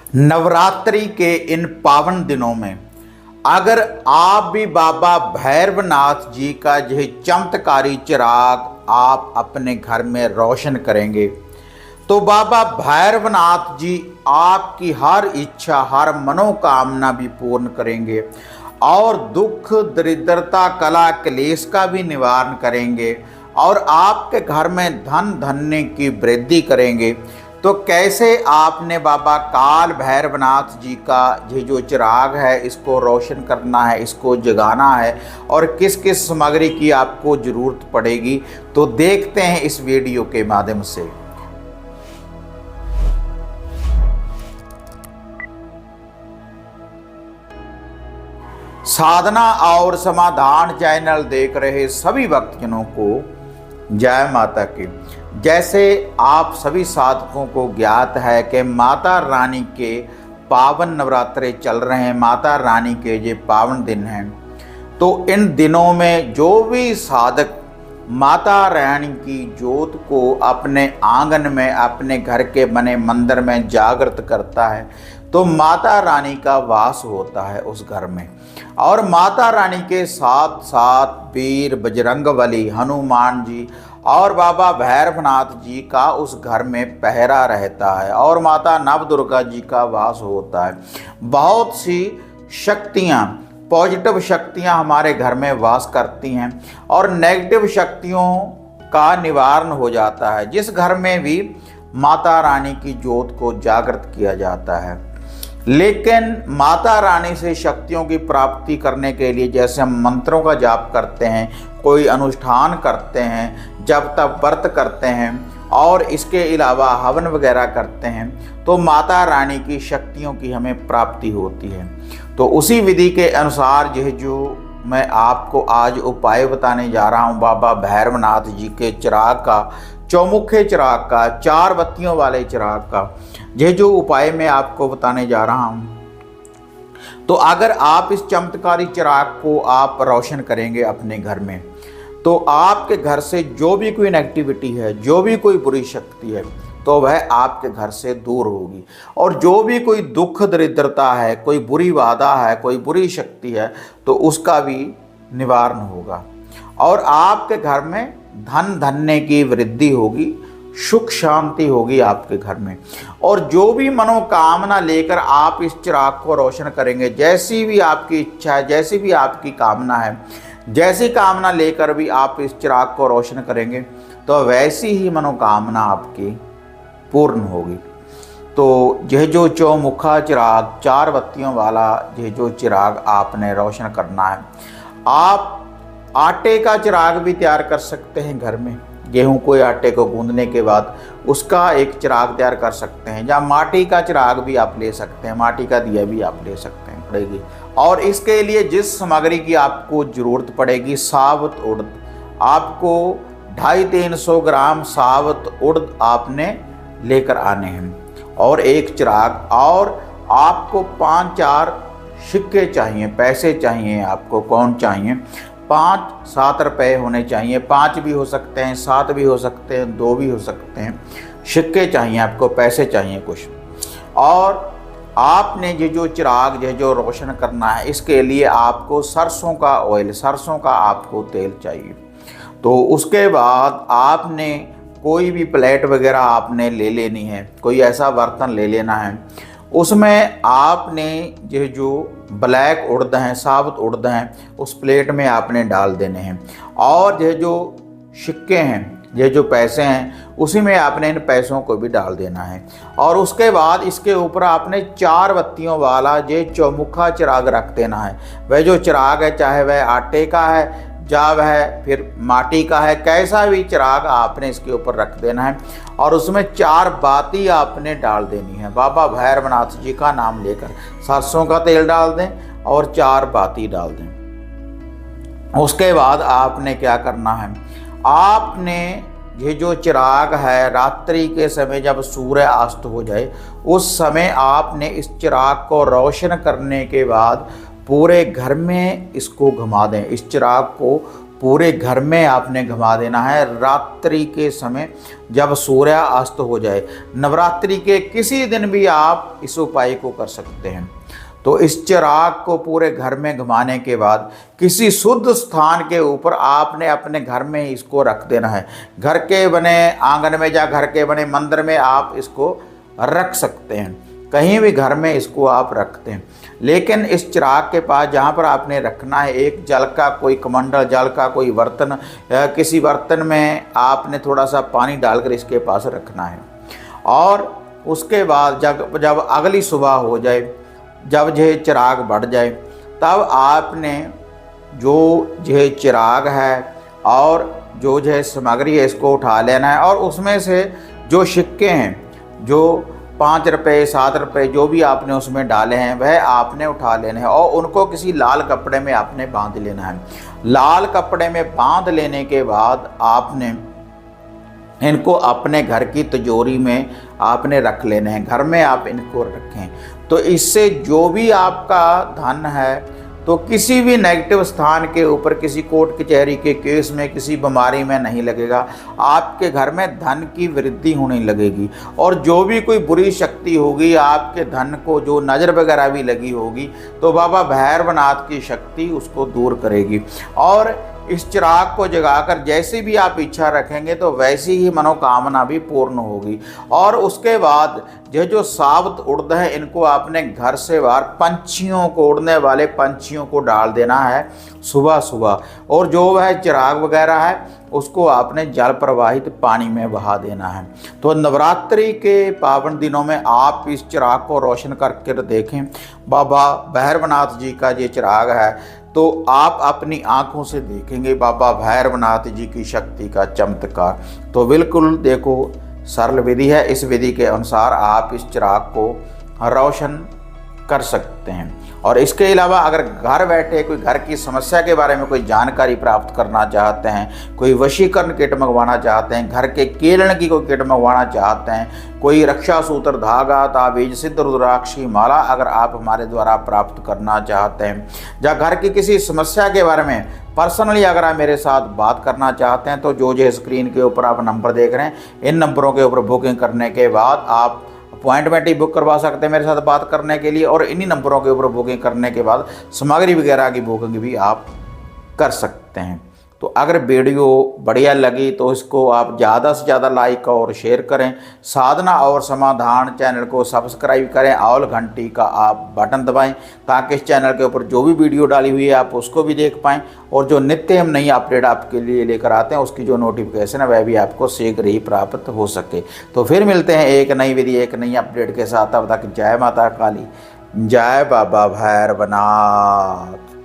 नवरात्रि के इन पावन दिनों में अगर आप भी बाबा भैरवनाथ जी का यह चमत्कारी चिराग आप अपने घर में रोशन करेंगे तो बाबा भैरवनाथ जी आपकी हर इच्छा हर मनोकामना भी पूर्ण करेंगे और दुख दरिद्रता कला क्लेश का भी निवारण करेंगे और आपके घर में धन धन्य की वृद्धि करेंगे। तो कैसे आपने बाबा काल भैरवनाथ जी का ये जो चिराग है इसको रोशन करना है, इसको जगाना है और किस किस सामग्री की आपको ज़रूरत पड़ेगी, तो देखते हैं इस वीडियो के माध्यम से। साधना और समाधान चैनल देख रहे सभी भक्तजनों को जय माता की। जैसे आप सभी साधकों को ज्ञात है कि माता रानी के पावन नवरात्रे चल रहे हैं, माता रानी के ये पावन दिन हैं। तो इन दिनों में जो भी साधक माता रानी की ज्योत को अपने आंगन में अपने घर के बने मंदिर में जागृत करता है तो माता रानी का वास होता है उस घर में। और माता रानी के साथ साथ वीर बजरंगबली हनुमान जी और बाबा भैरवनाथ जी का उस घर में पहरा रहता है और माता नवदुर्गा जी का वास होता है। बहुत सी शक्तियाँ, पॉजिटिव शक्तियाँ हमारे घर में वास करती हैं और नेगेटिव शक्तियों का निवारण हो जाता है जिस घर में भी माता रानी की ज्योत को जागृत किया जाता है। लेकिन माता रानी से शक्तियों की प्राप्ति करने के लिए जैसे हम मंत्रों का जाप करते हैं, कोई अनुष्ठान करते हैं, जब तब व्रत करते हैं और इसके अलावा हवन वगैरह करते हैं तो माता रानी की शक्तियों की हमें प्राप्ति होती है। तो उसी विधि के अनुसार यह जो मैं आपको आज उपाय बताने जा रहा हूँ बाबा भैरवनाथ जी के चिराग का, चौमुखे चिराग का, 4 बत्तियों वाले चिराग का, यह जो उपाय मैं आपको बताने जा रहा हूँ, तो अगर आप इस चमत्कारी चिराग को आप रोशन करेंगे अपने घर में तो आपके घर से जो भी कोई नेगेटिविटी है, जो भी कोई बुरी शक्ति है, तो वह आपके घर से दूर होगी और जो भी कोई दुख दरिद्रता है, कोई बुरी बाधा है, कोई बुरी शक्ति है, तो उसका भी निवारण होगा और आपके घर में धन धन्य की वृद्धि होगी, सुख शांति होगी आपके घर में। और जो भी मनोकामना लेकर आप इस चिराग को रोशन करेंगे, जैसी भी आपकी इच्छा है, जैसी भी आपकी कामना है, जैसी कामना लेकर भी आप इस चिराग को रोशन करेंगे तो वैसी ही मनोकामना आपकी पूर्ण होगी। तो यह जो चौमुखा चिराग, 4 बत्तियों वाला यह जो चिराग आपने रोशन करना है, आप आटे का चिराग भी तैयार कर सकते हैं घर में। गेहूं को आटे को गूंदने के बाद उसका एक चिराग तैयार कर सकते हैं, या माटी का चिराग भी आप ले सकते हैं, माटी का दिया भी आप ले सकते हैं पड़ेगी। और इसके लिए जिस सामग्री की आपको ज़रूरत पड़ेगी, साबुत उड़द, आपको 250-300 ग्राम साबुत उड़द आपने लेकर आने हैं और एक चिराग, और आपको 5-4 सिक्के चाहिए, पैसे चाहिए आपको। कौन चाहिए? 5-7 रुपये होने चाहिए, 5 भी हो सकते हैं, 7 भी हो सकते हैं, 2 भी हो सकते हैं। सिक्के चाहिए आपको, पैसे चाहिए कुछ। और आपने ये जो चिराग ये जो रोशन करना है, इसके लिए आपको सरसों का ऑयल, सरसों का आपको तेल चाहिए। तो उसके बाद आपने कोई भी प्लेट वगैरह आपने ले लेनी है, कोई ऐसा बर्तन ले लेना है, उसमें आपने ये जो ब्लैक उड़द हैं, साबुत उड़द हैं, उस प्लेट में आपने डाल देने हैं। और ये जो सिक्के हैं, ये जो पैसे हैं, उसी में आपने इन पैसों को भी डाल देना है। और उसके बाद इसके ऊपर आपने 4 बत्तियों वाला ये चौमुखा चिराग रख देना है। वह जो चिराग है, चाहे वह आटे का है, या वह फिर माटी का है, कैसा भी चिराग आपने इसके ऊपर रख देना है और उसमें 4 बाती आपने डाल देनी है। बाबा भैरवनाथ जी का नाम लेकर सरसों का तेल डाल दें और 4 बाती डाल दें। उसके बाद आपने क्या करना है, आपने ये जो चिराग है, रात्रि के समय जब सूर्य अस्त हो जाए उस समय आपने इस चिराग को रोशन करने के बाद पूरे घर में इसको घुमा दें। इस चिराग को पूरे घर में आपने घुमा देना है रात्रि के समय जब सूर्य अस्त हो जाए। नवरात्रि के किसी दिन भी आप इस उपाय को कर सकते हैं। तो इस चिराग को पूरे घर में घुमाने के बाद किसी शुद्ध स्थान के ऊपर आपने अपने घर में इसको रख देना है। घर के बने आंगन में या घर के बने मंदिर में आप इसको रख सकते हैं, कहीं भी घर में इसको आप रखते हैं। लेकिन इस चिराग के पास जहाँ पर आपने रखना है एक जल का कोई कमंडल, जल का कोई बर्तन, किसी बर्तन में आपने थोड़ा सा पानी डालकर इसके पास रखना है। और उसके बाद जब अगली सुबह हो जाए, जब यह चिराग बढ़ जाए, तब आपने जो चिराग है और जो सामग्री है इसको उठा लेना है और उसमें से जो सिक्के हैं, जो 5 रुपये 7 रुपये जो भी आपने उसमें डाले हैं वह आपने उठा लेने हैं और उनको किसी लाल कपड़े में आपने बांध लेना है। लाल कपड़े में बांध लेने के बाद आपने इनको अपने घर की तिजोरी में आपने रख लेने हैं, घर में आप इनको रखें। तो इससे जो भी आपका धन है तो किसी भी नेगेटिव स्थान के ऊपर, किसी कोर्ट कचहरी के केस में, किसी बीमारी में नहीं लगेगा। आपके घर में धन की वृद्धि होने लगेगी और जो भी कोई बुरी शक्ति होगी आपके धन को, जो नज़र वगैरह भी लगी होगी, तो बाबा भैरवनाथ की शक्ति उसको दूर करेगी। और इस चिराग को जगाकर जैसी भी आप इच्छा रखेंगे तो वैसी ही मनोकामना भी पूर्ण होगी। और उसके बाद जो साबुत उड़द है इनको आपने घर से बाहर पंछियों को, उड़ने वाले पंछियों को डाल देना है सुबह सुबह। और जो वह चिराग वगैरह है उसको आपने जल प्रवाहित पानी में बहा देना है। तो नवरात्रि के पावन दिनों में आप इस चिराग को रोशन करके देखें। बाबा भैरवनाथ जी का ये चिराग है तो आप अपनी आंखों से देखेंगे बाबा भैरवनाथ जी की शक्ति का चमत्कार। तो बिल्कुल देखो, सरल विधि है। इस विधि के अनुसार आप इस चिराग को रोशन कर सकते हैं। और इसके अलावा अगर घर बैठे कोई घर की समस्या के बारे में कोई जानकारी प्राप्त करना चाहते हैं, कोई वशीकरण किट मंगवाना चाहते हैं, घर के केलन की कोई किट मंगवाना चाहते हैं, कोई रक्षा सूत्र, धागा, ताबीज, सिद्ध रुद्राक्षी माला अगर आप हमारे द्वारा प्राप्त करना चाहते हैं, या घर की किसी समस्या के बारे में पर्सनली अगर आप मेरे साथ बात करना चाहते हैं, तो जो स्क्रीन के ऊपर आप नंबर देख रहे हैं, इन नंबरों के ऊपर बुकिंग करने के बाद आप अपॉइंटमेंट ही बुक करवा सकते हैं मेरे साथ बात करने के लिए। और इन्हीं नंबरों के ऊपर बुकिंग करने के बाद सामग्री वगैरह की बुकिंग भी आप कर सकते हैं। तो अगर वीडियो बढ़िया लगी तो इसको आप ज़्यादा से ज़्यादा लाइक और शेयर करें। साधना और समाधान चैनल को सब्सक्राइब करें, ऑल घंटी का आप बटन दबाएं ताकि इस चैनल के ऊपर जो भी वीडियो डाली हुई है आप उसको भी देख पाएँ और जो नित्य हम नई अपडेट आपके लिए लेकर आते हैं उसकी जो नोटिफिकेशन है वह भी आपको शीघ्र ही प्राप्त हो सके। तो फिर मिलते हैं एक नई विधि, एक नई अपडेट के साथ। तब तक जय माता काली, जय बाबा भैरवनाथ।